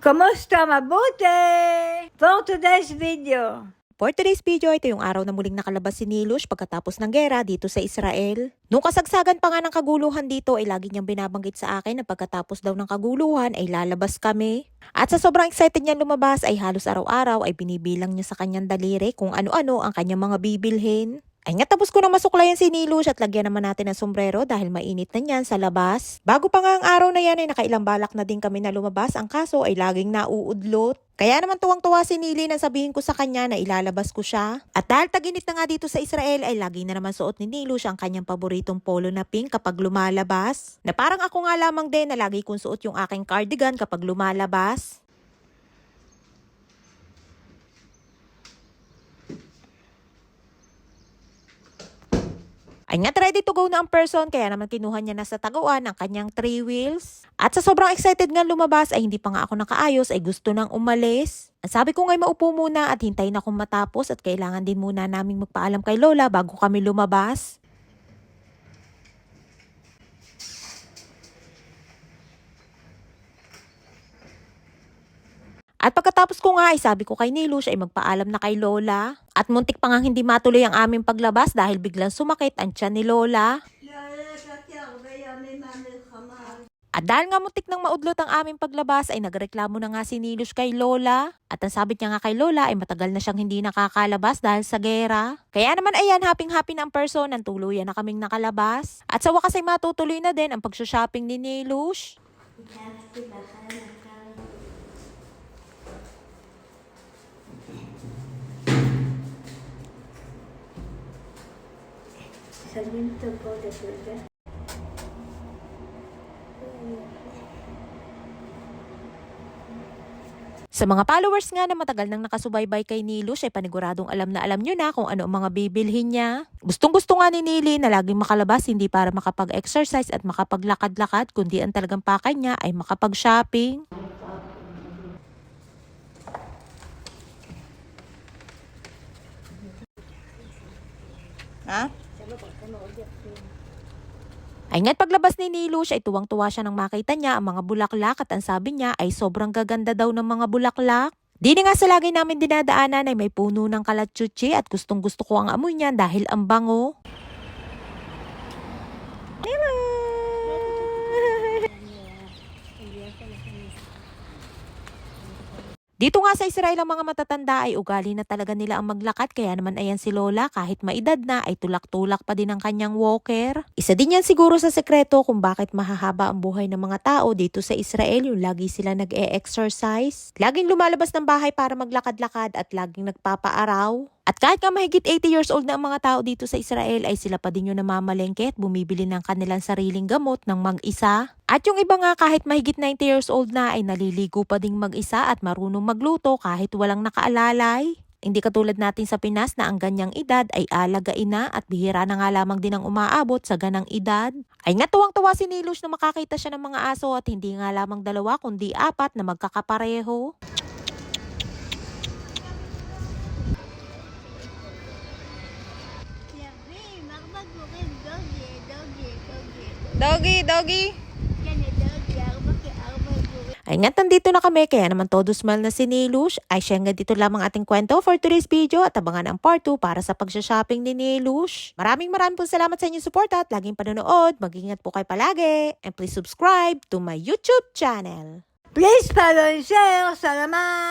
Kumusta? Mabuti! For today's video. For today's video, ito yung araw na muling nakalabas si Nilush pagkatapos ng gera dito sa Israel. Nung kasagsagan pa nga ng kaguluhan dito ay lagi niyang binabanggit sa akin na pagkatapos daw ng kaguluhan ay lalabas kami. At sa sobrang excited niya lumabas ay halos araw-araw ay binibilang niya sa kanyang daliri kung ano-ano ang kanyang mga bibilhin. Ay nga tapos ko nang masuklayan si Nilush at lagyan naman natin ng sombrero dahil mainit na niyan sa labas. Bago pa nga ang araw na yan ay nakailang balak na din kami na lumabas, ang kaso ay laging nauudlot. Kaya naman tuwang-tuwa si Nili nang sabihin ko sa kanya na ilalabas ko siya. At dahil taginit na nga dito sa Israel ay lagi na naman suot ni Nilush ang kanyang paboritong polo na pink kapag lumalabas. Na parang ako nga lamang din na lagi kong suot yung aking cardigan kapag lumalabas. Ay nga't ready to go na ang person kaya naman kinuha niya na sa taguan ang kanyang 3 wheels. At sa sobrang excited nga lumabas ay hindi pa nga ako nakaayos ay gusto nang umalis. Ang sabi ko nga'y maupo muna at hintayin akong matapos at kailangan din muna naming magpaalam kay Lola bago kami lumabas. At pagkatapos ko nga ay sabi ko kay Nilush ay magpaalam na kay Lola. At muntik pa nga hindi matuloy ang aming paglabas dahil biglang sumakit ang tiyan ni Lola. At dahil nga muntik nang maudlot ang aming paglabas ay nagreklamo na nga si Nilush kay Lola. At ang sabi niya nga kay Lola ay matagal na siyang hindi nakakalabas dahil sa gera. Kaya naman ayan, happy na ang person, ang tuluyan na kaming nakalabas. At sa wakas ay matutuloy na din ang pag-shopping ni Nilush. Sa mga followers nga na matagal nang nakasubaybay kay Nilush ay paniguradong alam na alam nyo na kung ano ang mga bibilhin niya. Gustong-gusto nga ni Nili na laging makalabas hindi para makapag-exercise at makapaglakad-lakad kundi ang talagang pakay niya ay makapag-shopping. Ay nga't paglabas ni Nilush ay tuwang-tuwa siya nang makita niya ang mga bulaklak at ang sabi niya ay sobrang gaganda daw ng mga bulaklak. Di nga sa lagi namin dinadaanan ay may puno ng kalachuchi at gustong-gusto ko ang amoy niyan dahil ang bango. Dito nga sa Israel ang mga matatanda ay ugali na talaga nila ang maglakad kaya naman ayan si Lola kahit maedad na ay tulak-tulak pa din ang kanyang walker. Isa din yan siguro sa sekreto kung bakit mahahaba ang buhay ng mga tao dito sa Israel, yung lagi sila nag-e-exercise. Laging lumalabas ng bahay para maglakad-lakad at laging nagpapaaraw. At kahit nga mahigit 80 years old na ang mga tao dito sa Israel ay sila pa din yung namamalengke at bumibili ng kanilang sariling gamot ng mag-isa. At yung iba nga kahit mahigit 90 years old na ay naliligo pa ding mag-isa at marunong magluto kahit walang nakaalalay. Hindi katulad natin sa Pinas na ang ganyang edad ay alagain na at bihira na nga lamang din ang umaabot sa ganang edad. Ay nga tuwang-tuwa si Nilush na makakita siya ng mga aso at hindi nga lamang 2 kundi 4 na magkakapareho. Doggy. Ay nga, nandito na kami, kaya naman todo smile na si Nilush. Ay siya nga dito lamang ating kwento for today's video at abangan ang part 2 para sa pag-shopping ni Nilush. Maraming po salamat sa inyong support at laging panonood. Mag-ingat po kayo palagi. And please subscribe to my YouTube channel. Please follow and share. Salamat!